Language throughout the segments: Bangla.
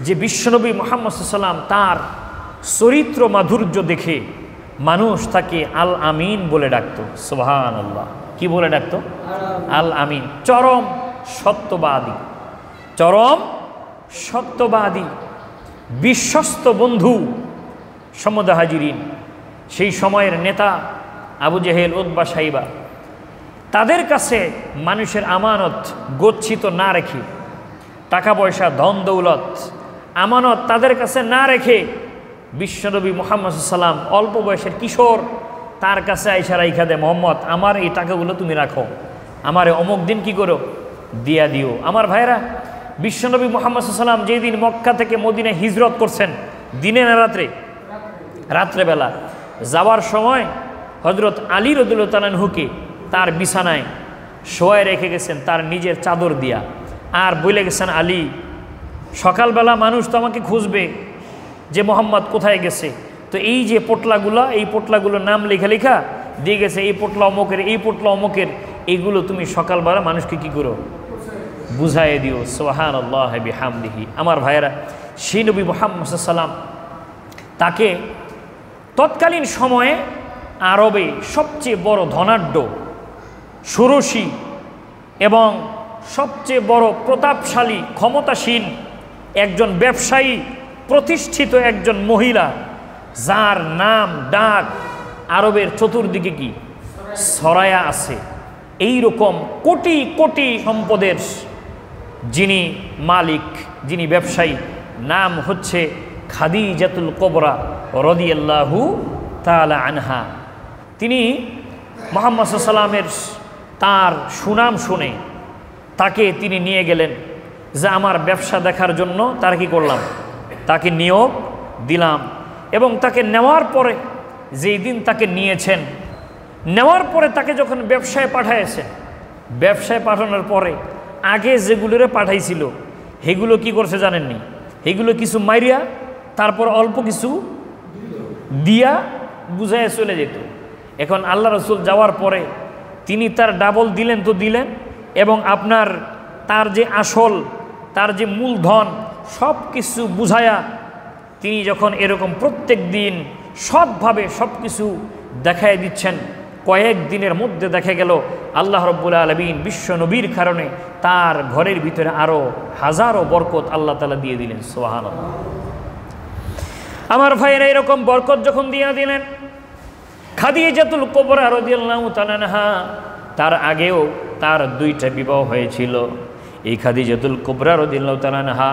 যে বিশ্বনবী মুহাম্মদ সাল্লাম তার চরিত্র মাধুর্য দেখে মানুষ তাকে আল আমিন বলে ডাকতো। সুবহানাল্লাহ, কি বলে ডাকতো? আল আমিন, চরম সত্যবাদী, চরম সত্যবাদী, বিশ্বস্ত বন্ধু। সমুদা হাজিরিন, সেই সময়ের নেতা আবু জেহেল, উতবা, সাইবা, তাদের কাছে মানুষের আমানত গচ্ছিত না রেখে, টাকা পয়সা ধন দৌলত আমানত তাদের কাছে না রেখে বিশ্বনবী মুহাম্মদ সাল্লাম অল্প বয়সের কিশোর, তার কাছে আইসা রাইখা দেয়, মোহাম্মদ আমার এই টাকাগুলো তুমি রাখো, আমারে অমুক দিন কি করো দিয়া দিও। আমার ভাইরা, বিশ্বনবী মুহাম্মদ সাল্লাম যেই দিন মক্কা থেকে মদিনায় হিজরত করছেন, দিনে না রাত্রে? রাত্রেবেলা যাওয়ার সময় হজরত আলী রাদিয়াল্লাহু তাআলা আনহুকে তার বিছানায় শোয়ায় রেখে গেছেন তার নিজের চাদর দিয়া, আর বলে গেছেন, আলী সকালবেলা মানুষ তো আমাকে খুঁজবে যে মোহাম্মদ কোথায় গেছে, তো এই যে পোটলাগুলো, এই পোটলাগুলোর নাম লেখা লেখা দিয়ে গেছে, এই পোটলা অমুকের, এই পোটলা অমুকের, এইগুলো তুমি সকালবেলা মানুষকে কি করো, বুঝাই দিও। সুবহানাল্লাহি বিহামদিহি। আমার ভাইয়েরা, সেই নবী মুহাম্মদ সাল্লাম তাকে তৎকালীন সময়ে আরবে সবচেয়ে বড় ধনাঢ্য, ষোড়শী এবং সবচেয়ে বড় প্রতাপশালী, ক্ষমতাসীন একজন ব্যবসায়ী, প্রতিষ্ঠিত একজন মহিলা, যার নাম ডাক আরবের চতুর্দিকে কি ছড়ায়া আছে, এই রকম কোটি কোটি সম্পদের যিনি মালিক, যিনি ব্যবসায়ী, নাম হচ্ছে খাদিজাতুল কুবরা রাদিয়াল্লাহু তাআলা আনহা। তিনি মুহাম্মদ সাল্লাল্লাহু আলাইহি ওয়াসাল্লামের তার সুনাম শুনে তাকে তিনি নিয়ে গেলেন, যে আমার ব্যবসা দেখার জন্য তার কি করলাম, তাকে নিয়োগ দিলাম। এবং তাকে নেওয়ার পরে, যেই দিন তাকে নিয়েছেন, নেওয়ার পরে তাকে যখন ব্যবসায় পাঠাইছেন, ব্যবসায় পাঠানোর পরে আগে যেগুলোরে পাঠাইছিল সেগুলো কি করছে জানেননি? সেগুলো কিছু মাইরিয়া, তারপর অল্প কিছু দিয়া বুঝাইয়া চলে যেত। এখন আল্লাহ রসুল যাওয়ার পরে তিনি তার ডাবল দিলেন তো দিলেন, এবং আপনার তার যে আসল, তার যে মূলধন সব কিছু বুঝায়া তিনি যখন এরকম প্রত্যেক দিন সৎভাবে সব কিছু দেখাই দিচ্ছেন, কয়েক দিনের মধ্যে দেখা গেল আল্লাহ রাব্বুল আলামিন বিশ্ব নবীর কারণে তার ঘরের ভিতরে আরও হাজারো বরকত আল্লাহ তাআলা দিয়ে দিলেন। সুবহানাল্লাহ। আমার ভাইয়েরা, এরকম বরকত যখন দিয়ে দিলেন, খাদিজাতুল কুবরা রাদিয়াল্লাহু তাআলা আনহা, তার আগেও তার দুইটা বিবাহ হয়েছিল। এই খাদিজাতুল কুবরা রাদিয়াল্লাহু তাআলা আনহা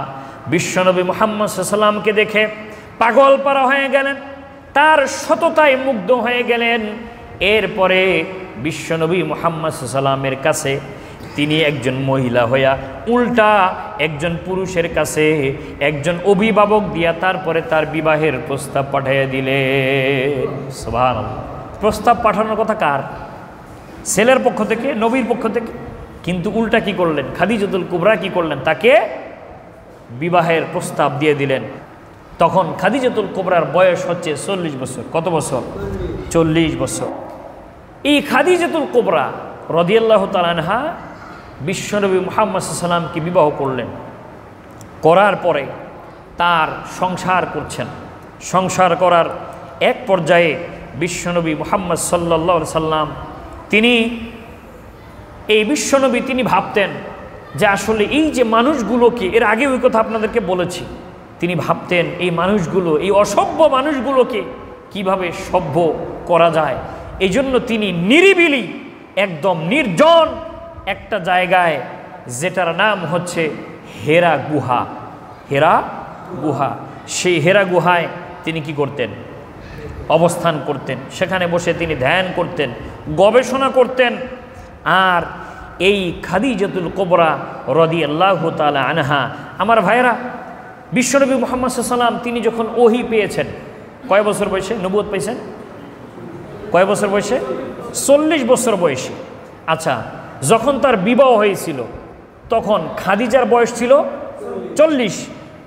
বিশ্বনবী মুহাম্মদ সাল্লাল্লাহু আলাইহি ওয়াসাল্লামকে দেখে পাগল পারা হয়ে গেলেন, তার সততায় মুগ্ধ হয়ে গেলেন। এরপরে বিশ্বনবী মুহাম্মদ সাল্লাল্লাহু আলাইহি ওয়াসাল্লামের কাছে তিনি একজন মহিলা হইয়া উল্টা একজন পুরুষের কাছে একজন অভিভাবক দিয়া তারপরে তার বিবাহের প্রস্তাব পাঠাইয়া দিলেন। সুবহানাল্লাহ। প্রস্তাব পাঠানোর কথা কার? ছেলের পক্ষ থেকে, নবীর পক্ষ থেকে। কিন্তু উল্টা কি করলেন? খাদিজাতুল কুবরা কি করলেন? তাকে বিবাহের প্রস্তাব দিয়ে দিলেন। তখন খাদিজাতুল কুবরার বয়স হচ্ছে 40 বছর। কত বছর? 40 বছর। এই খাদিজাতুল কুবরা রাদিয়াল্লাহু তাআলা আনহা বিশ্বনবী মুহাম্মদ সাল্লাল্লাহু আলাইহি ওয়াসাল্লামকে বিবাহ করলেন। করার পরে তার সংসার করছেন। সংসার করার এক পর্যায়ে বিশ্বনবী মুহাম্মদ সাল্লাল্লাহু আলাইহি ওয়াসাল্লাম তিনি, এই বিশ্বনবী তিনি ভাবতেন যে আসলে এই যে মানুষগুলোকে, এর আগে ওই কথা আপনাদেরকে বলেছি, তিনি ভাবতেন এই মানুষগুলো, এই অসভ্য মানুষগুলোকে কিভাবে সভ্য করা যায়। এই জন্য তিনি নিরিবিলি একদম নির্জন একটা জায়গায়, যেটার নাম হচ্ছে হেরা গুহা, হেরা গুহা, সেই হেরা গুহায় তিনি কি করতেন? অবস্থান করতেন। সেখানে বসে তিনি ধ্যান করতেন, গবেষণা করতেন। আর এই খাদিজাতুল কুবরা রাদিয়াল্লাহু তাআলা আনহা, আমার ভাইয়েরা, বিশ্বনবী মুহাম্মদ সাল্লাল্লাহু আলাইহি ওয়াসাল্লাম তিনি যখন ওহী পেয়েছেন, কয় বছর বয়সে নবুয়ত পেয়েছেন? কয় বছর বয়সে? 40 বছর বয়সে। আচ্ছা, যখন তার বিবাহ হয়েছিল তখন খাদিজার বয়স ছিল 40,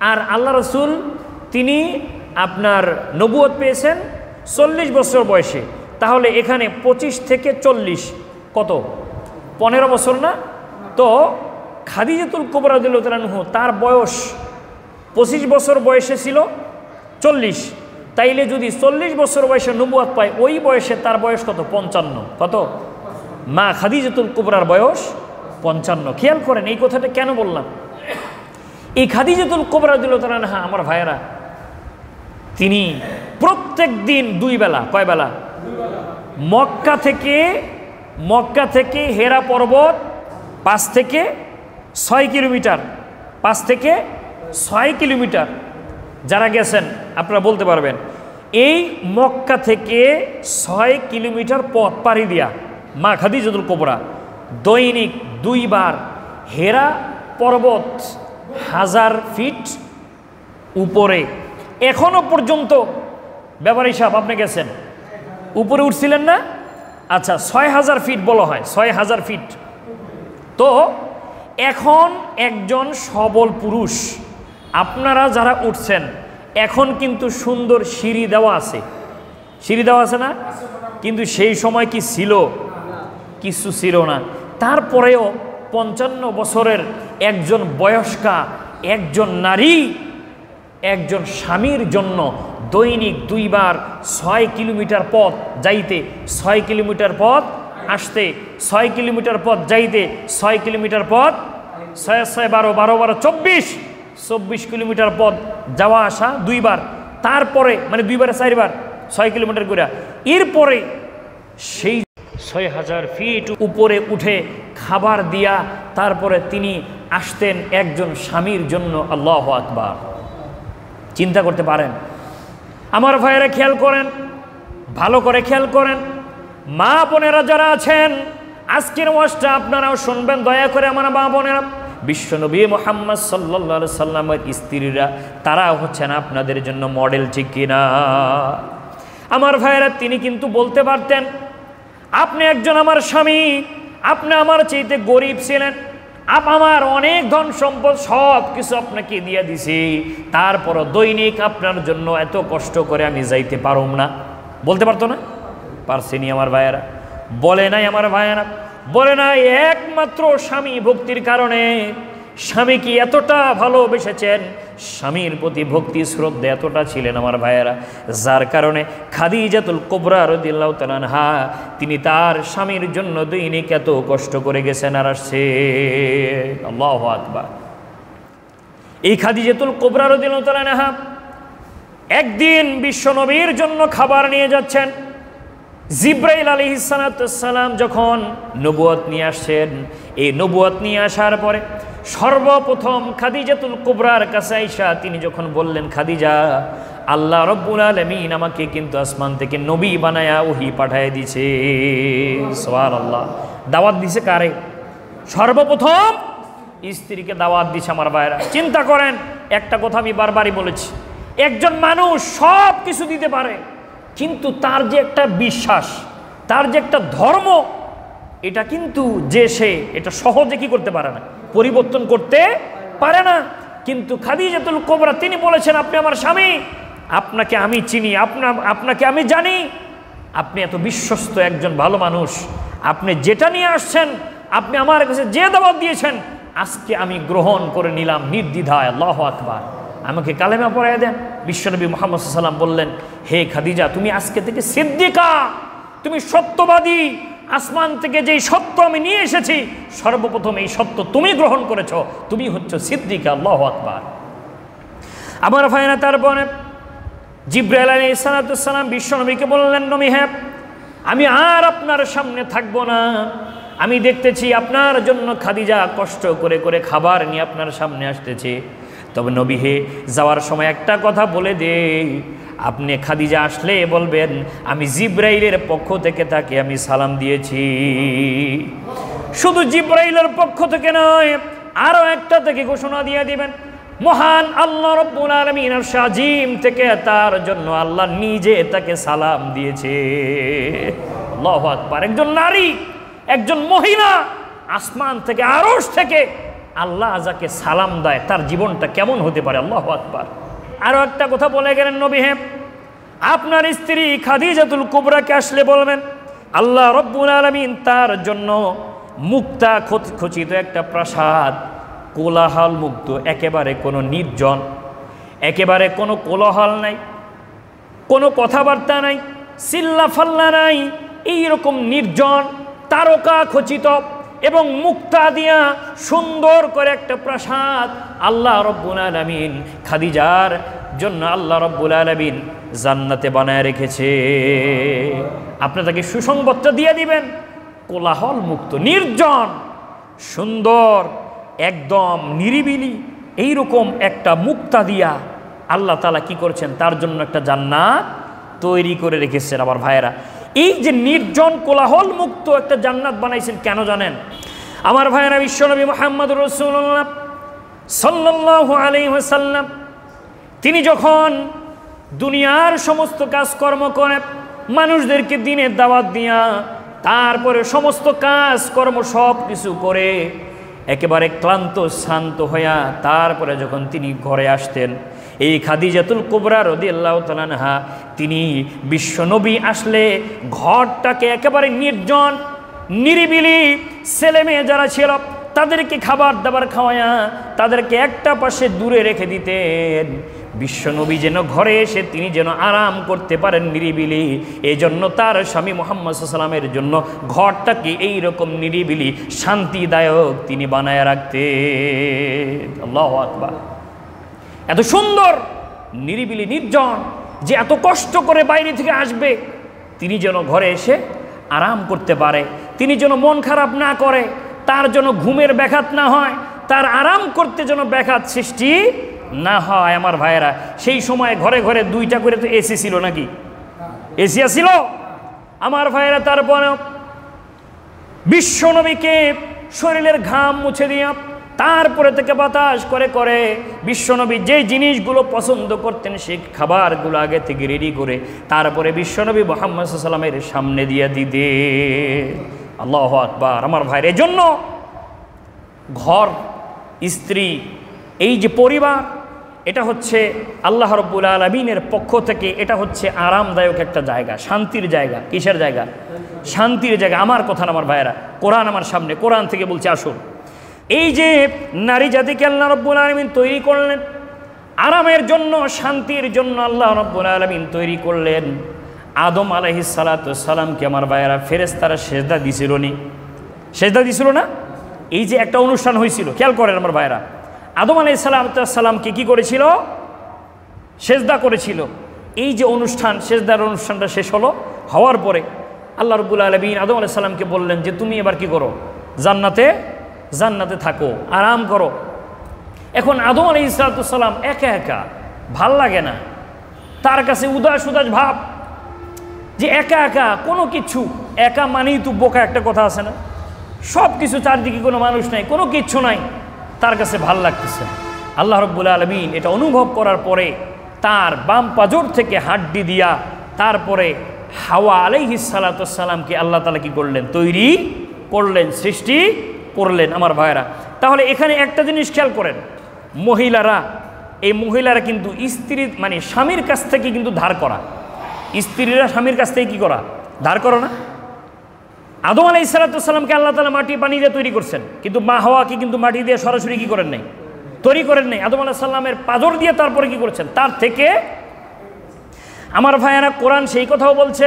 আর আল্লাহ রসুল তিনি আপনার নবুয়ত পেয়েছেন 40 বছর বয়সে। তাহলে এখানে 25 থেকে 40 কত? 15 বছর না? তো খাদিজাতুল কুবরা রাদিয়াল্লাহু তাআলা আনহা তার বয়স 25 বছর বয়সে ছিল 40, তাইলে যদি 40 বছর বয়সে নবুয়ত পায়, ওই বয়সে তার বয়স কত? 55। কত? মা খাদিজাতুল কুবরার বয়স 55। খেয়াল করেন এই কথাটা কেন বললাম। এই খাদিজাতুল কুবরা রাদিয়াল্লাহু তাআলা আনহা আমার ভাইয়েরা, তিনি প্রত্যেক দিন 2 বেলা, কয় বেলা? মক্কা থেকে হেরা পর্বত 5 থেকে 6 কিলোমিটার, 5 থেকে 6 কিলোমিটার। যারা গেছেন আপনারা বলতে পারবেন। এই মক্কা থেকে 6 কিলোমিটার পথ পাড়ি দিয়া মা খাদিজাতুল কুবরা দৈনিক 2 বার হেরা পর্বত 1000 ফিট উপরে, এখনো পর্যন্ত ব্যাপারী সাহেব আপনি গেছেন, উপরে উঠছিলেন না? আচ্ছা, 6000 ফিট বলা হয়, 6000 ফিট। তো এখন একজন সবল পুরুষ, আপনারা যারা উঠছেন, এখন কিন্তু সুন্দর সিঁড়ি দেওয়া আছে, সিঁড়ি দেওয়া আছে না? কিন্তু সেই সময় কি ছিল? কিছু ছিল না। তারপরেও 55 বছরের একজন বয়স্কা, একজন নারী, একজন স্বামীর জন্য দৈনিক 2 বার 6 কিলোমিটার পথ যাইতে, 6 কিলোমিটার পথ আসতে, 6 কিলোমিটার পথ যাইতে, 6 কিলোমিটার পথ, 6 6 12 12 12 24 কিলোমিটার পথ যাওয়া আসা 2 বার। তারপরে মানে 2 বারে 4 বার 6 কিলোমিটার করে, এরপরে সেই 6000 ফিট উপরে উঠে খাবার দিয়া তারপরে তিনি আসতেন একজন স্বামীর জন্য। আল্লাহু আকবার! চিন্তা করতে পারেন? আমার ভাইয়েরা খেয়াল করেন, ভালো করে খেয়াল করেন, মা বোনেরা যারা আছেন, আজকের ওয়াজটা আপনারাও শুনবেন দয়া করে। আমার মা বোনেরা, বিশ্বনবী মুহাম্মদ সাল্লাল্লাহু আলাইহি সাল্লামের স্ত্রীরা, তারা হচ্ছেন আপনাদের জন্য মডেল, ঠিক কিনা? আমার ভাইয়েরা, তিনি কিন্তু বলতে পারতেন, আপনি একজন আমার স্বামী, আপনি আমার চাইতে গরিব ছিলেন, আমার অনেক ধন সম্পদ সব কিছু আপনাকে দিয়ে দিছি, তারপরও দৈনিক আপনার জন্য এত কষ্ট করে আমি যাইতে পারুম না। বলতে পারতো না? পারছেনি আমার ভাইয়েরা? বলে নাই আমার ভাইয়েরা? বলে নাই একমাত্র স্বামী ভক্তির কারণে। স্বামী কি এতটা ভালোবেসেছেন, স্বামীর প্রতি ভক্তি শ্রদ্ধা এতটা ছিলেন আমার ভাইয়েরা, যার কারণে খাদিজাতুল কুবরা রাদিয়াল্লাহু তাআলা আনহা তিনি তার স্বামীর জন্য দৈনিক এত কষ্ট করে গেছেন আর আসছে। আল্লাহু আকবার! এই খাদিজাতুল কুবরা রাদিয়াল্লাহু তাআলা আনহা একদিন বিশ্বনবীর জন্য খাবার নিয়ে যাচ্ছেন। জিব্রাইল আলাইহিস সালাম যখন নবুয়ত নিয়ে আসছেন, এই নবুয়ত নিয়ে আসার পরে সর্বপ্রথম খাদিজাতুল কুবরার কাছে আইসা তিনি যখন বললেন, খাদিজা, আল্লাহ রব্বুল আলামিন আমাকে কিন্তু আসমান থেকে নবী বানায়া ওহী পাঠায় দিছে। সুবহানাল্লাহ! দাওয়াত দিছে কারে? সর্বপ্রথম স্ত্রীকে দাওয়াত দিছে আমার ভাইরা। চিন্তা করেন, একটা কথা আমি বারবারই বলেছি, একজন মানুষ সব কিছু দিতে পারে, কিন্তু তার যে একটা বিশ্বাস, তার যে একটা ধর্ম, এটা কিন্তু সে এটা সহজে কি করতে পারে না, পরিবর্তন করতে পারে না। কিন্তু খাদিজাতুল কুবরা তিনি বলেছেন, আপনি আমার স্বামী, আপনাকে আমি চিনি, আপনাকে আমি জানি, আপনি এত বিশ্বস্ত একজন ভালো মানুষ, আপনি যেটা নিয়ে আসছেন, আপনি আমার কাছে যে দাওয়াত দিয়েছেন, আজকে আমি গ্রহণ করে নিলাম নির্দ্বিধায়। আল্লাহু আকবার! আমাকে কালেমা পড়াইয়া দেন। বিশ্বনবী মুহাম্মদ সাল্লাল্লাহু আলাইহি ওয়াসাল্লাম বললেন, হে খাদিজা, তুমি আজকে থেকে সিদ্দিকা, তুমি সত্যবাদী, আসমান থেকে যেই সত্য আমি নিয়ে এসেছি, সর্বপ্রথম এই সত্য তুমি গ্রহণ করেছ, তুমি হচ্ছ সিদ্দিকা। আল্লাহু আকবার! আমার ভাইরা, তারপরে জিবরাইল আলাইহিস সালাম বিশ্বনবীকে বললেন, নবী, হ্যাঁ, আমি আর আপনার সামনে থাকবো না, আমি দেখতেছি আপনার জন্য খাদিজা কষ্ট করে করে খাবার নিয়ে আপনার সামনে আসতেছে। তবে নবী হে, যাওয়ার সময় একটা কথা বলে দে, আপনি খাদিজা আসলে বলবেন আমি জিবরাইলের পক্ষ থেকে তাকে আমি সালাম দিয়েছি। শুধু জিবরাইলের পক্ষ থেকে নয়, আরো একটা থেকে ঘোষণা দিয়ে দিবেন, মহান আল্লাহ রব্বুল আলামিন আরশ আজিম থেকে তার জন্য আল্লাহ নিজে তাকে সালাম দিয়েছে। আল্লাহু আকবার! একজন নারী, একজন মহিলা আসমান থেকে, আরশ থেকে আল্লাহ যাকে সালাম দেয়, তার জীবনটা কেমন হতে পারে? আল্লাহু আকবার! আরো একটা কথা বলে গেলেন নবী, হ্যাঁ, আপনার স্ত্রী খাদিজাতুল কুবরাকে আসলে বলবেন, আল্লাহ রব্বুল আলামিন তার জন্য মুক্তা খচিত একটা প্রাসাদ, কোলাহল মুক্ত, একেবারে কোনো নির্জন, একেবারে কোনো কোলাহল নাই, কোনো কথাবার্তা নাই, চিল্লা ফাল্লা নাই, এইরকম নির্জন, তারকা খচিত এবং মুক্তা দিয়া সুন্দর করে একটা প্রাসাদ আল্লাহ রব্বুল আলামিন খাদিজার জন্য আল্লাহ রব্বুল আলামিন জান্নাতে বানায় রেখেছে। আপনি তাকে সুসংবাদটা দিয়ে দিবেন, কোলাহল মুক্ত, নির্জন, সুন্দর, একদম নিরিবিলি এইরকম একটা মুক্তা দিয়া আল্লাহ তাআলা কি করেছেন, তার জন্য একটা জান্নাত তৈরি করে রেখেছেন। আমার ভাইয়েরা, এই যে নির্জন কোলাহল মুক্ত একটা জান্নাত বানাইছেন কেন জানেন? আমার ভাইয়েরা, বিশ্বনবী মুহাম্মদুর রাসূলুল্লাহ সাল্লাল্লাহু আলাইহি ওয়াসাল্লাম তিনি যখন দুনিয়ার সমস্ত কাজকর্ম করে মানুষদেরকে দিনের দাওয়াত দিয়া তারপরে সমস্ত কাজকর্ম সব কিছু করে একেবারে ক্লান্ত শান্ত হইয়া তারপরে যখন তিনি ঘরে আসতেন, এই খাদিজাতুল কুবরা রাদিয়াল্লাহু তাআলা আনহা তিনি বিশ্বনবী আসলে ঘরটাকে একেবারে নির্জন নিরিবিলি, ছেলে মেয়ে যারা ছিল তাদেরকে খাবার দাবার খাওয়ায়া তাদেরকে একটা পাশে দূরে রেখে দিতেন, বিশ্বনবী যেন ঘরে এসে তিনি যেন আরাম করতে পারেন নিরিবিলি। এই জন্য তার স্বামী মুহাম্মদ সাল্লাল্লাহু আলাইহি ওয়াসাল্লামের জন্য ঘরটাকে এইরকম নিরিবিলি শান্তিদায়ক তিনি বানায় রাখতেন। আল্লাহু আকবার। এত সুন্দর নিরিবিলি নির্জন যে এত কষ্ট করে বাইরে থেকে আসবে, তিনি যেন ঘরে এসে আরাম করতে পারে, তিনি যেন মন খারাপ না করে, তার যেন ঘুমের ব্যাঘাত না হয়, তার আরাম করতে যেন ব্যাঘাত সৃষ্টি না হয়। আমার ভাইয়েরা, সেই সময় ঘরে ঘরে 2টা করে তো এসি ছিল নাকি? এসি ছিল আমার ভাইয়েরা। তারপরে বিশ্বনবীকে শরীরের ঘাম মুছে দিয়া তারপরে থেকে বাতাস করে করে বিশ্বনবী যে জিনিসগুলো পছন্দ করতেন সেই খাবারগুলো আগে থেকে রেডি করে তারপরে বিশ্বনবী মুহাম্মদ সাল্লাল্লাহু আলাইহি ওয়াসাল্লামের সামনে দিয়ে দিতে। আল্লাহু আকবার। আমার ভাইয়ের, এই জন্য ঘর, স্ত্রী, এই যে পরিবার, এটা হচ্ছে আল্লাহ রাব্বুল আলামিনের পক্ষ থেকে এটা হচ্ছে আরামদায়ক একটা জায়গা, শান্তির জায়গা। কিসের জায়গা? শান্তির জায়গা। আমার কথা না আমার ভাইয়েরা, কোরআন আমার সামনে, কোরআন থেকে বলছে আসুন। এই যে নারী জাতিকে আল্লাহ রাব্বুল আলামিন তৈরি করলেন আরামের জন্য, শান্তির জন্য আল্লাহ রাব্বুল আলামিন তৈরি করলেন। আদম আলাইহিস সালাতু সালামকে আমার ভাইয়েরা ফেরেশতারা সেজদা দিছিল নি? সেজদা দিছিল না? এই যে একটা অনুষ্ঠান হয়েছিল, খেয়াল করেন আমার ভাইয়েরা, আদম আলাইহিস সালামকে কি করেছিল? সেজদা করেছিল। এই যে অনুষ্ঠান, সেজদার অনুষ্ঠানটা শেষ হলো, হওয়ার পরে আল্লাহ রাব্বুল আলামিন আদম আলাইহিস সালামকে বললেন যে তুমি এবার কি করো, জান্নাতে থাকো, আরাম করো। এখন আদম আলাইহিস সালাম একা একা, ভাল লাগে না, তার কাছে উদাস উদাস ভাব যে একা একা কোনো কিছু, একা মানেই তো বোকা একটা কথা আছে না, সব কিছু চারদিকে কোনো মানুষ নাই, কোনো কিচ্ছু নাই, তার কাছে ভাল লাগতেছে। আল্লাহ রাব্বুল আলামিন এটা অনুভব করার পরে তার বাম পাজর থেকে হাড্ডি দিয়া তারপরে হাওয়া আলাইহিস সালাতু সালামকে আল্লাহ তাআলা কি করলেন? তৈরি করলেন, সৃষ্টি করলেন। আমার ভাইয়েরা, তাহলে এখানে একটা জিনিস খেয়াল করেন, মহিলারা কিন্তু স্ত্রী মানে স্বামীর কাছ থেকে কিন্তু ধার করা, স্ত্রীরা স্বামীর কাছ থেকে কি করা? ধার করো না? আদম আলাইহিস সালাতু সালামকে আল্লাহ তাআলা মাটি পানি দিয়ে তৈরি করছেন, কিন্তু মা হাওয়াকে কিন্তু মাটি দিয়ে সরাসরি কি করেন নাই? তৈরি করেন নাই। আদম আলাইহিস সালামের পাজর দিয়ে তারপরে কি করেছেন? তার থেকে। আমার ভাইয়েরা, কোরআন সেই কথাও বলছে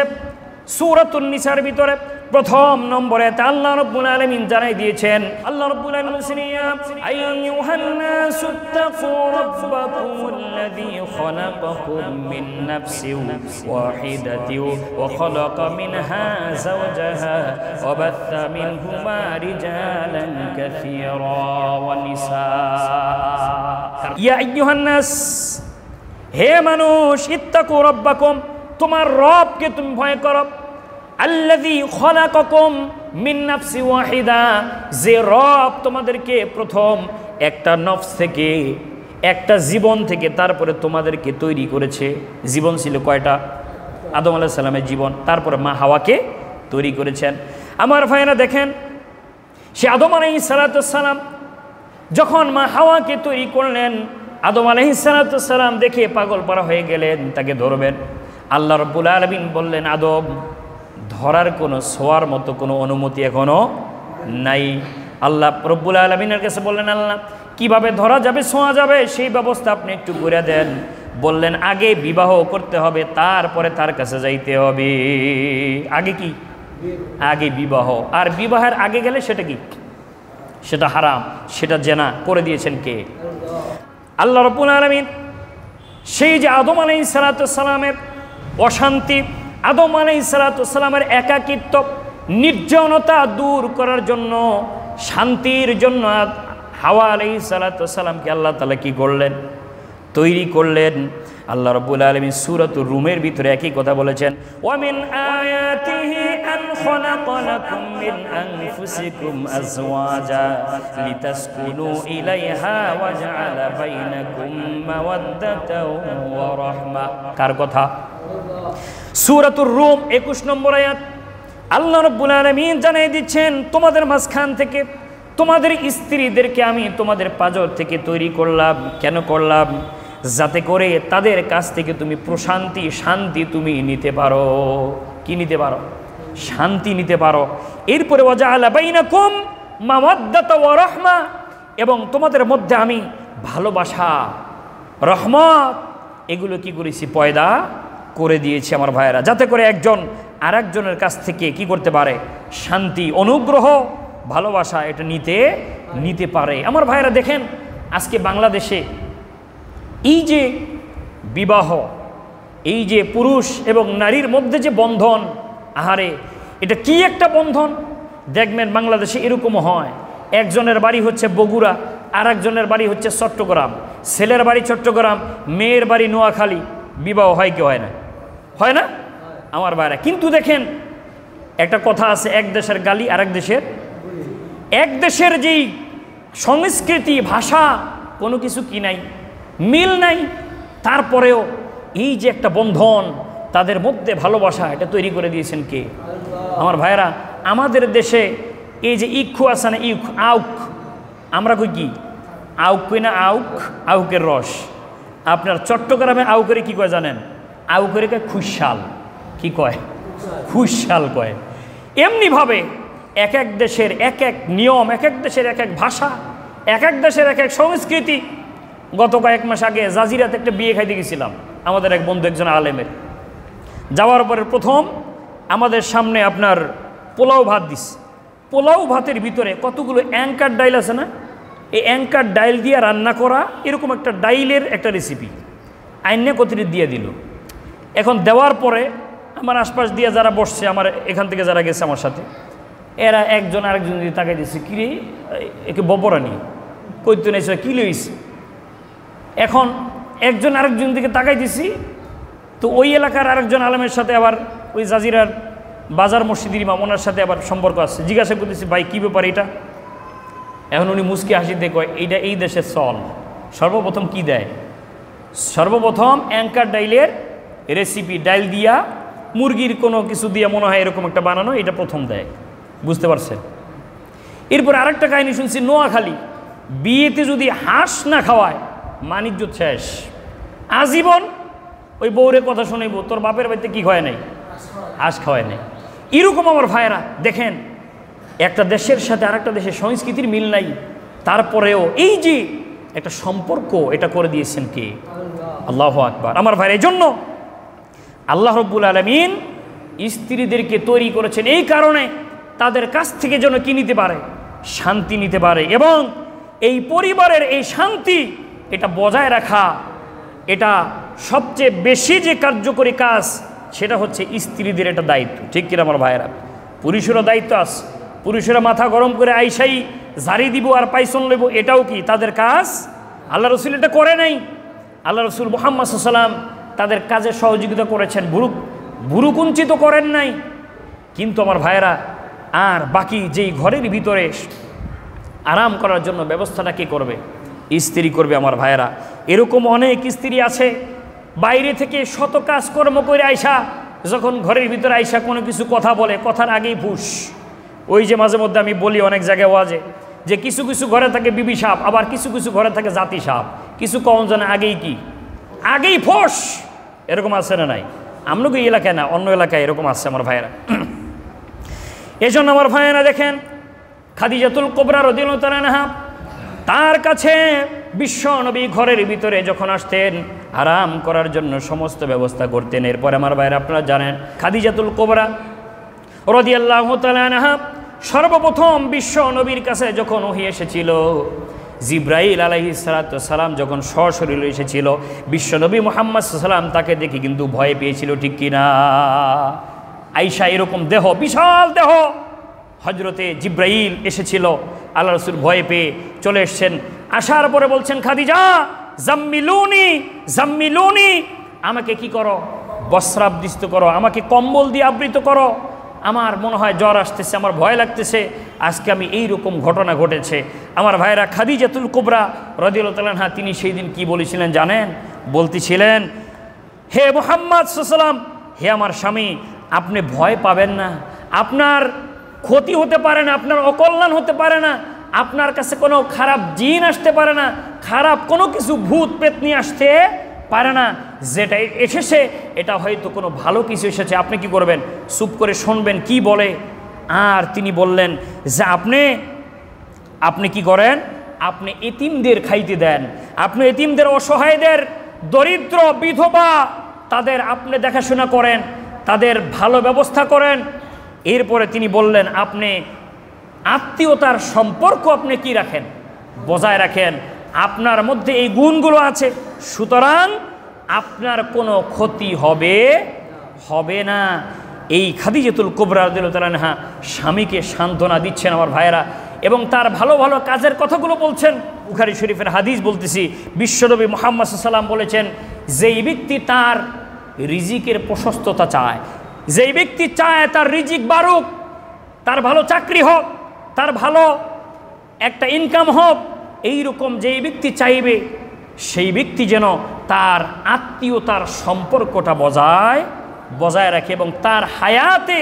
সূরাতুন নিসার ভিতরে প্রথম নম্বরে আল্লাহ রাব্বুল আলামিন জানাই দিয়েছেন, আল্লাহ রাব্বুল আলামিন বলেছেন, ইয়া আইয়ুহান নাসু তাকু রাব্বাকুমুল্লাযী খালাকাকুম মিন নাফসিন ওয়াহিদাতিন ওয়া খালাকা মিনহা যাওজাহা ওয়া বাথা মিনহুমা রিজালান কাসীরা ওয়া নিসা। ইয়া আইয়ুহান নাস, হে মানুষ, ইত্তাকু রাব্বাকুম, তোমার রবকে তুমি ভয় করো। আল্লাযী খালাকাকুম মিন নাফসি ওয়াহিদা, যে রব তোমাদেরকে প্রথম একটা নফস থেকে, একটা জীবন থেকে তারপরে তোমাদেরকে তৈরি করেছে। জীবন ছিল কয়টা? আদম আলাইহিস সালামের জীবন, তারপরে মা হাওয়াকে তৈরি করেছেন। আমার ভাইয়েরা দেখেন, সে আদম আলাইহিস সালাম যখন মা হাওয়াকে তৈরি করলেন, আদম আলাইহিস সালাম দেখে পাগল পারা হয়ে গেলেন, তাকে ধরবেন। আল্লাহ রাব্বুল আলামিন বললেন, আদম, ধরার কোনো ছোঁয়ার মতো কোনো অনুমতি এখনো নাই। আল্লাহ রাব্বুল আলামিনের কাছে বললেন, আল্লাহ, কিভাবে ধরা যাবে, ছোঁয়া যাবে, সেই ব্যবস্থা আপনি একটু করে দেন। বললেন আগে বিবাহ করতে হবে, তারপরে তার কাছে যাইতে হবে। আগে কি? আগে বিবাহ। আর বিবাহের আগে গেলে সেটা কি? সেটা হারাম, সেটা জেনা করে দিয়েছেন কে? আল্লাহ রাব্বুল আলামিন। সেই যে আদম আলাইহিস সালাতু সালামের অশান্তি, আদম আলাইহিস সালাতু সালামের একাকিত্ব, নির্জনতা দূর করার জন্য, শান্তির জন্য হাওয়া আলাইহিস সালাতু সালামকে আল্লাহ তাআলা কি করলেন? তৈরি করলেন। আল্লাহ রাব্বুল আলামিন সূরাতুর রুমের ভিতরে একই কথা বলেছেন, ওয়া মিন আয়াতিহি আন খালাকা লাকুম মিন আনফুসিকুম আজওয়াজা লিতাসকুনু ইলাইহা ওয়া জাআলা বাইনাকুম মাওয়াদ্দাতাও ওয়া রাহমা। কার কথা? সূরাতুর রুম 21 নম্বর আয়াত। আল্লাহ রাব্বুল আলামিন জানিয়ে দিচ্ছেন, তোমাদের মাঝখান থেকে তোমাদের স্ত্রীদেরকে আমি তোমাদের পাঁজর থেকে তৈরি করলাম। কেন করলাম? যাতে করে তাদের কাছ থেকে তুমি প্রশান্তি, শান্তি তুমি নিতে পারো। কি নিতে পারো? শান্তি নিতে পারো। এরপরে ওয়াজাআলা বাইনাকুম মাওয়াদ্দাতা ওয়া রাহমা, এবং তোমাদের মধ্যে আমি ভালোবাসা, রহমত, এগুলো কি করেছি? পয়দা করে দিয়েছি আমার ভাইয়েরা, যাতে করে একজন আর একজনের কাছ থেকে কি করতে পারে? শান্তি, অনুগ্রহ, ভালোবাসা এটা নিতে পারে। আমার ভাইয়েরা দেখেন, আজকে বাংলাদেশে এই যে বিবাহ, এই যে পুরুষ এবং নারীর মধ্যে যে বন্ধন, আহারে এটা কি একটা বন্ধন! দেখবেন বাংলাদেশে এরকমও হয়, একজনের বাড়ি হচ্ছে বগুড়া, আর একজনের বাড়ি হচ্ছে চট্টগ্রাম, ছেলের বাড়ি চট্টগ্রাম, মেয়ের বাড়ি নোয়াখালী, বিবাহ হয় কি হয় না? হয় না আমার ভাইরা? কিন্তু দেখেন একটা কথা আছে, এক দেশের গালি আর এক দেশের যেই সংস্কৃতি, ভাষা, কোনো কিছু কি নাই, মিল নাই, তারপরেও এই যে একটা বন্ধন, তাদের মধ্যে ভালোবাসা, এটা তৈরি করে দিয়েছেন কে? আমার ভাইরা, আমাদের দেশে এই যে ইক্ষু আছে না, আউক, আমরা কই কি? আউক কই না? আউকের রস। আপনার চট্টগ্রামে আউকের কি কয় জানেন? আউকের কয় খুশাল। কি কয়? খুশাল কয়। এমনিভাবে এক এক দেশের এক এক নিয়ম, এক এক দেশের এক এক ভাষা, এক এক দেশের এক এক সংস্কৃতি। গত কয়েক মাস আগে জাজিরাতে একটা বিয়ে খাইতে গেছিলাম, আমাদের এক বন্ধু, একজন আলেমের। যাওয়ার পরে প্রথম আমাদের সামনে আপনার পোলাও ভাত দিস। পোলাও ভাতের ভিতরে কতগুলো অ্যাঙ্কার ডাইল আছে না, এই অ্যাঙ্কার ডাইল দিয়ে রান্না করা, এরকম একটা ডাইলের একটা রেসিপি আইনে কতটি দিয়ে দিল। এখন দেওয়ার পরে আমার আশপাশ দিয়ে যারা বসছে, আমার এখান থেকে যারা গেছে আমার সাথে, এরা একজন আরেকজন দিয়ে তাকাই দিচ্ছে, কিরে একে বপরানি কইতে নেই, কী লইছে? এখন একজন আরেকজন দিকে তাকাই দিছি, তো ওই এলাকার আরেকজন আলেমের সাথে আবার ওই জাজিরার বাজার মসজিদের ইমাম, ওনার সাথে আবার সম্পর্ক আছে। জিজ্ঞাসা করতেছি, ভাই কী ব্যাপার এটা? এখন উনি মুস্কি হাসিতে কয়, এইটা এই দেশের চল। সর্বপ্রথম কি দেয়? সর্বপ্রথম অ্যাঙ্কার ডাইলের রেসিপি, ডাইল দিয়া মুরগির কোনো কিছু দিয়া মনে হয় এরকম একটা বানানো, এটা প্রথম দেয়। বুঝতে পারছেন? এরপর আরেকটা কাহিনী শুনছি, নোয়াখালী বিয়েতে যদি হাঁস না খাওয়ায় মানিজ্য শেষ, আজীবন ওই বউরে কথা শুনাইব, তোর বাপের বাড়িতে কি খাওয়ায় নাই? হাঁস খাওয়ায় নাই। এরকম আমার ভাইয়েরা দেখেন, একটা দেশের সাথে আরেকটা দেশের সংস্কৃতির মিল নাই, তারপরেও এই যে একটা সম্পর্ক, এটা করে দিয়েছেন কে? আল্লাহু আকবার। আমার ভাইয়ের এই জন্য আল্লাহ রাব্বুল আলামিন স্ত্রীদেরকে তৈরি করেছেন এই কারণে, তাদের কাছ থেকে যেন কি নিতে পারে? শান্তি নিতে পারে। এবং এই পরিবারের এই শান্তি, এটা বজায় রাখা, এটা সবচেয়ে বেশি যে কার্যকরী কাজ, সেটা হচ্ছে স্ত্রীদের এটা দায়িত্ব। ঠিক কিনা আমার ভাইয়েরা? পুরুষেরও দায়িত্ব আছে। পুরুষেরা মাথা গরম করে আইসাই ঝাড়ি দিব আর পাইসন লইব, এটাও কি তাদের কাজ? আল্লাহ রসুল এটা করে নাই। আল্লাহ রসুল মুহাম্মদ সাল্লাল্লাহু আলাইহি ওয়াসাল্লাম তাদের কাজে সহযোগিতা করেছেন, ভুরুকুঞ্চিত করেন নাই। কিন্তু আমার ভাইয়েরা, আর বাকি যেই ঘরের ভিতরে আরাম করার জন্য ব্যবস্থাটা কে করবে? স্ত্রী করবে। আমার ভাইয়েরা, এরকম অনেক স্ত্রী আছে বাইরে থেকে শত কাজকর্ম করে আইসা, যখন ঘরের ভিতরে আইসা কোনো কিছু কথা বলে, কথার আগেই ফুস। ওই যে মাঝে মধ্যে আমি বলি অনেক জায়গায় ওয়াজে, যে কিছু কিছু ঘরে থাকে বিবি সাপ, আবার কিছু কিছু ঘরে থাকে জাতি সাপ। কিছু কম জানে আগেই কি? আগেই ফোস। এরকম আছে না নাই? আমনকে এই এলাকায় না, অন্য এলাকায় এরকম আছে আমার ভাইয়েরা। এই জন্য আমার ভাইয়েরা দেখেন, খাদিজাতুল কুবরা রাদিয়াল্লাহু তাআলা আনহা তার কাছে বিশ্ব নবী ঘরের ভিতরে যখন আসতেন আরাম করার জন্য সমস্ত ব্যবস্থা করতেন। এরপর আমার ভাইরা আপনারা জানেন খাদিজাতুল কুবরা রাদিয়াল্লাহু তাআলা আনহা সর্বপ্রথম বিশ্ব নবীর কাছে যখন ওহী এসেছিল, জিব্রাইল আলাইহিস সালাতু সালাম যখন সশরীরে এসেছিল, বিশ্ব নবী মুহাম্মদ সাল্লাল্লাহু আলাইহি ওয়াসাল্লাম তাকে দেখে কিন্তু ভয় পেয়েছিল, ঠিক কিনা? আয়েশা এরকম দেহ, বিশাল দেহ, হজরতে জিব্রাইল এসেছিল, আল্লাহ রাসূল ভয় পেয়ে চলে এসছেন। আসার পরে বলছেন, খাদিজা জাম্মিলুনি জাম্মিলুনি, আমাকে কি করো, বস্ত্রাবৃত করো, আমাকে কম্বল দিয়ে আবৃত করো, আমার মনে হয় জ্বর আসতেছে, আমার ভয় লাগতেছে, আজকে আমি এইরকম ঘটনা ঘটেছে। আমার ভাইরা খাদিজাতুল কুবরা রাদিয়াল্লাহু তাআলা আনহা তিনি সেই দিন কি বলেছিলেন জানেন? বলতেছিলেন, হে মুহাম্মদ সাল্লাল্লাহু আলাইহি ওয়াসাল্লাম, হে আমার স্বামী, আপনি ভয় পাবেন না, আপনার ক্ষতি হতে পারে না, আপনার অকল্যাণ হতে পারে না, আপনার কাছে কোনো খারাপ জিন আসতে পারে না, খারাপ কোনো কিছু ভূত প্রেত নিয়ে আসতে পারে না, যেটা এসেছে এটা হয়তো কোনো ভালো কিছু এসেছে। আপনি কি করবেন? চুপ করে শুনবেন কি বলে। আর তিনি বললেন যে আপনি কি করেন, আপনি এতিমদের খাইতে দেন, আপনি এতিমদের, অসহায়দের, দরিদ্র বিধবা, তাদের আপনি দেখাশোনা করেন, তাদের ভালো ব্যবস্থা করেন। এরপরে তিনি বললেন, আপনি আত্মীয়তার সম্পর্ক আপনি কি রাখেন, বজায় রাখেন, আপনার মধ্যে এই গুণগুলো আছে, সুতরাং আপনার কোনো ক্ষতি হবে না। এই খাদিজাতুল কুবরা রাদিয়াল্লাহু তাআলা আনহা স্বামীকে সান্ত্বনা দিচ্ছেন আমার ভাইয়েরা, এবং তার ভালো ভালো কাজের কথাগুলো বলছেন। বুখারী শরীফের হাদিস বলতেছি, বিশ্বনবী মুহাম্মদ সাল্লাল্লাহু আলাইহি ওয়াসাল্লাম বলেছেন, যেই ব্যক্তি তার রিজিকের প্রশস্ততা চায়, যেই ব্যক্তি চায় তার রিজিক বাড়ুক, তার ভালো চাকরি হোক, তার ভালো একটা ইনকাম হোক, এইরকম যেই ব্যক্তি চাইবে, সেই ব্যক্তি যেন তার আত্মীয়তার সম্পর্কটা বজায় রাখে, এবং তার হায়াতে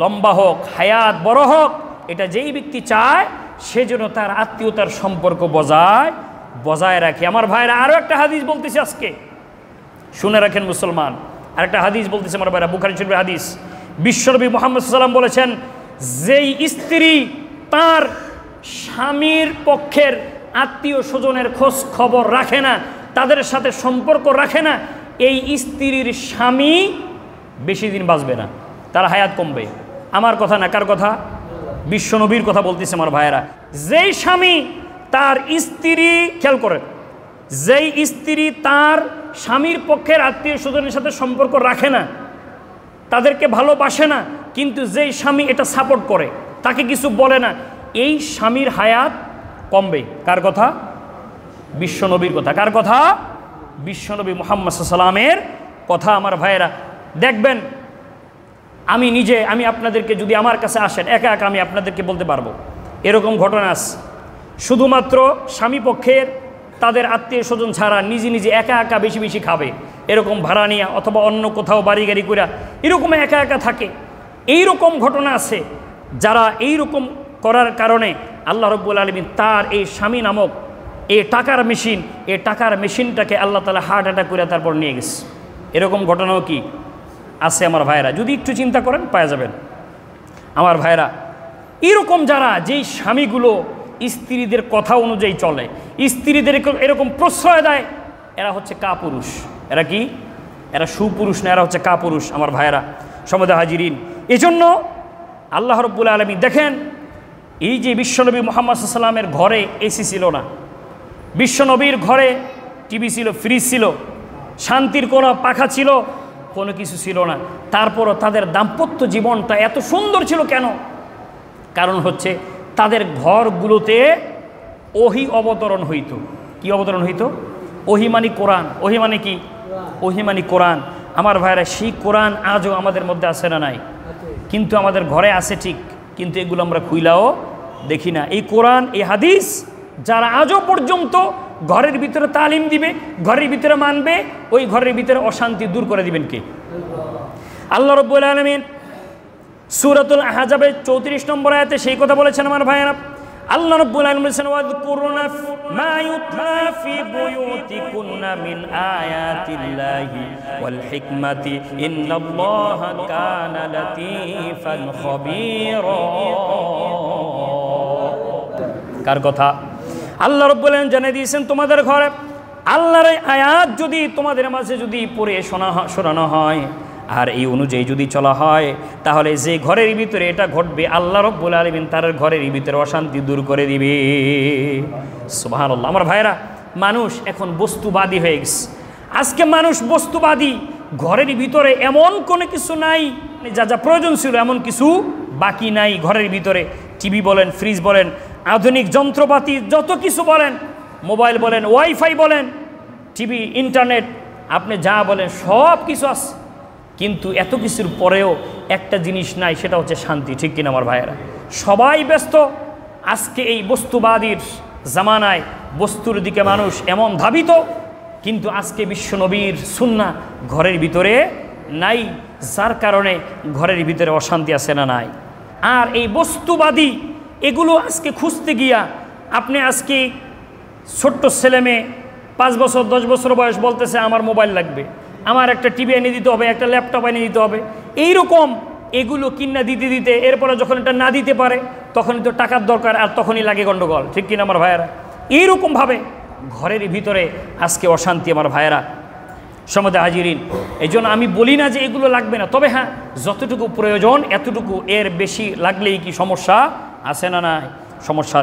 লম্বা হোক, হায়াত বড় হোক, এটা যেই ব্যক্তি চায় সে যেন তার আত্মীয়তার সম্পর্ক বজায় রাখে। আমার ভাইরা আরও একটা হাদিস বলতেছে, আজকে শুনে রাখেন মুসলমান, আরেকটা হাদিস বলতেছে আমার ভাইরা, বুখারী শরীফের হাদিস। বিশ্বনবী মুহাম্মদ সাল্লাল্লাহু আলাইহি ওয়াসাল্লাম বলেছেন, যেই স্ত্রী তার স্বামীর পক্ষের আত্মীয় স্বজনের খোঁজ খবর রাখে না, তাদের সাথে সম্পর্ক রাখে না, এই স্ত্রীর স্বামী বেশি দিন বাঁচবে না, তার হায়াত কমবে। আমার কথা না, কার কথা? বিশ্বনবীর কথা বলতেছে আমার ভাইয়েরা। যেই স্বামী তার স্ত্রী, খেয়াল করেন, যেই স্ত্রী তার স্বামীর পক্ষের আত্মীয় স্বজনের সাথে সম্পর্ক রাখে না, তাদেরকে ভালোবাসে না, কিন্তু যেই স্বামী এটা সাপোর্ট করে, তাকে কিছু বলে না, এই স্বামীর হায়াত কমবে। কার কথা? বিশ্বনবীর কথা। কার কথা? বিশ্বনবী মুহাম্মদ সাল্লাল্লাহু আলাইহি ওয়াসাল্লামের কথা। আমার ভাইয়েরা দেখবেন, আমি আপনাদেরকে, যদি আমার কাছে আসেন একা একা, আমি আপনাদেরকে বলতে পারবো এরকম ঘটনা আছে, শুধুমাত্র স্বামী পক্ষের তাদের আত্মীয় স্বজন ছাড়া নিজে নিজে একা একা বেশি বেশি খাবে, এরকম ভাড়া নিয়ে অথবা অন্য কোথাও বাড়ি গাড়ি করে এরকম একা একা থাকে। এইরকম ঘটনা আছে, যারা এইরকম করার কারণে আল্লাহ রাব্বুল আলামিন তার এই স্বামী নামক এই টাকার মেশিনটাকে আল্লাহ তাআলা হার্ট অ্যাটাক করে তারপর নিয়ে গেছে। এরকম ঘটনাও কি আছে আমার ভাইরা? যদি একটু চিন্তা করেন পাওয়া যাবেন। আমার ভাইরা, এরকম যারা, যেই স্বামীগুলো স্ত্রীদের কথা অনুযায়ী চলে, স্ত্রীদের এরকম প্রশ্রয় দেয়, এরা হচ্ছে কাপুরুষ। এরা কি? এরা সুপুরুষ না, এরা হচ্ছে কাপুরুষ। আমার ভাইরা সমদে হাজিরিন, এজন্য আল্লাহ রাব্বুল আলামিন দেখেন, এই যে বিশ্বনবী মুহাম্মদ সাল্লাল্লাহু আলাইহি ওয়াসাল্লামের ঘরে এসি ছিল না, বিশ্বনবীর ঘরে টিভি ছিল, ফ্রিজ ছিল, শান্তির কোনো পাখা ছিল, কোনো কিছু ছিল না, তারপরও তাদের দাম্পত্য জীবনটা এত সুন্দর ছিল কেন? কারণ হচ্ছে তাদের ঘরগুলোতে ওহী অবতরণ হইতো। কি অবতরণ হইতো? ওহী মানে কোরআন। ওহী মানে কি? ওহী মানে কোরআন। আমার ভাইরা, সেই কোরআন আজও আমাদের মধ্যে আছে না নাই? কিন্তু আমাদের ঘরে আছে ঠিক, কিন্তু এগুলো আমরা খুইলাও দেখি না। এই কোরআন, এই হাদিস যারা আজও পর্যন্ত ঘরের ভিতরে তালিম দিবে, ঘরের ভিতরে মানবে, ওই ঘরের ভিতরে অশান্তি দূর করে দিবেন কে? আল্লাহ রাব্বুল আলামিন সূরাতুল আহজাবের 34 নম্বর আয়াতে সেই কথা বলেছেন আমার ভাইয়েরা। আল্লাহ রাব্বুল আলামিন বলেছেন, ওয়াযকুরনা মা ইউতলা ফি বুয়ুতিকুন্না মিন আয়াতিল্লাহি ওয়াল হিকমাতি ইন্নাল্লাহা কানা লাতীফান খাবীরা। কার কথা? আল্লাহ রাব্বুল আলামিন জানিয়ে দিয়েছেন তোমাদের ঘরে আল্লাহর আয়াত যদি তোমাদের মাঝে যদি পড়ে শোনানো হয় আর এই অনুযায়ী যদি চলা হয়, তাহলে যে ঘরের ভিতরে এটা ঘটবে আল্লাহ রাব্বুল আলামিন তার ঘরের ভিতরে অশান্তি দূর করে দিবে। সুবহানাল্লাহ। আমার ভাইরা, মানুষ এখন বস্তুবাদী হয়ে গেছে। আজকে মানুষ বস্তুবাদী, ঘরের ভিতরে এমন কোনো কিছু নাই, যা যা প্রয়োজন ছিল এমন কিছু বাকি নাই ঘরের ভিতরে। টিভি বলেন, ফ্রিজ বলেন, আধুনিক যন্ত্রপাতি যত কিছু বলেন, মোবাইল বলেন, ওয়াইফাই বলেন, টিভি, ইন্টারনেট, আপনি যা বলেন সব কিছু আছে। কিন্তু এত কিছুর পরেও একটা জিনিস নাই, সেটা হচ্ছে শান্তি। ঠিক কিনা আমার ভাইয়েরা? সবাই ব্যস্ত আজকে এই বস্তুবাদীর জামানায়। বস্তুর দিকে মানুষ এমন ধাবিত, কিন্তু আজকে বিশ্বনবীর সুন্নাহ ঘরের ভিতরে নাই, যার কারণে ঘরের ভিতরে অশান্তি আছে না নাই। আর এই বস্তুবাদী এগুলো আজকে খুঁজতে গিয়া আপনি আজকে ছোট্ট ছেলে মেয়ে 5 বছর 10 বছর বয়স বলতেছে আমার মোবাইল লাগবে, আমার একটা টিভি এনে দিতে হবে, একটা ল্যাপটপ এনে দিতে হবে। এইরকম এগুলো কিনা দিতে দিতে এরপরে যখন এটা না দিতে পারে তখনই তো টাকার দরকার, আর তখনই লাগে গণ্ডগোল। ঠিক কিনা আমার ভাইয়েরা? এইরকমভাবে ঘরের ভিতরে আজকে অশান্তি আমার ভাইয়েরা। সমদে হাজিরিন, এই জন্য আমি বলি না যে এগুলো লাগবে না, তবে হ্যাঁ যতটুকু প্রয়োজন এতটুকু, এর বেশি লাগলেই কি সমস্যা আছে না নাই? সমস্যা।